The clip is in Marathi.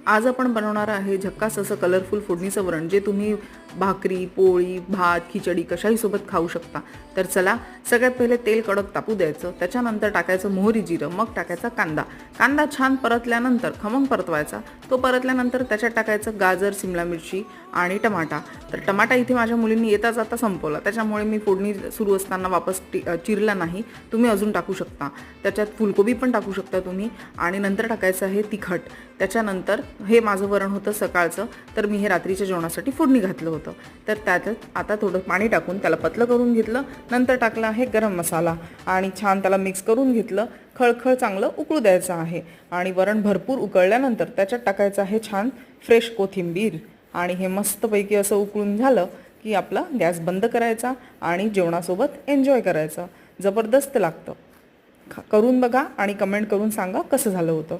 आज आपण बनवणार आहे झक्कास असं कलरफुल फोडणीचं वरण, जे तुम्ही भाकरी, पोळी, भात, खिचडी कशाही सोबत खाऊ शकता. तर चला, सगळ्यात पहिले तेल कडक तापू द्यायचं. त्याच्यानंतर टाकायचं मोहरी, जिरं, मग टाकायचा कांदा. कांदा छान परतल्यानंतर खमंग परतवायचा. तो परतल्यानंतर त्याच्यात टाकायचं गाजर, सिमला मिरची आणि टमाटा. तर टमाटा इथे माझ्या मुलींनी येता जाता संपवला, त्याच्यामुळे मी फोडणी सुरू असताना वापस चिरला नाही. तुम्ही अजून टाकू शकता. त्याच्यात फुलकोबी पण टाकू शकता तुम्ही. आणि नंतर टाकायचं आहे तिखट. त्याच्यानंतर हे माझं वरण होतं सकाळचं, तर मी हे रात्रीच्या जेवणासाठी फोडणी घातलं होतं. तर त्यात आता थोडं पाणी टाकून त्याला पतलं करून घेतलं. नंतर टाकला आहे गरम मसाला आणि छान त्याला मिक्स करून घेतलं. खळखळ चांगलं उकळू द्यायचं आहे. आणि वरण भरपूर उकळल्यानंतर त्याच्यात टाकायचं आहे छान फ्रेश कोथिंबीर. आणि हे मस्तपैकी असं उकळून झालं की आपला गॅस बंद करायचा आणि जेवणासोबत एन्जॉय करायचं. जबरदस्त लागतं. करून बघा आणि कमेंट करून सांगा कसं झालं होतं.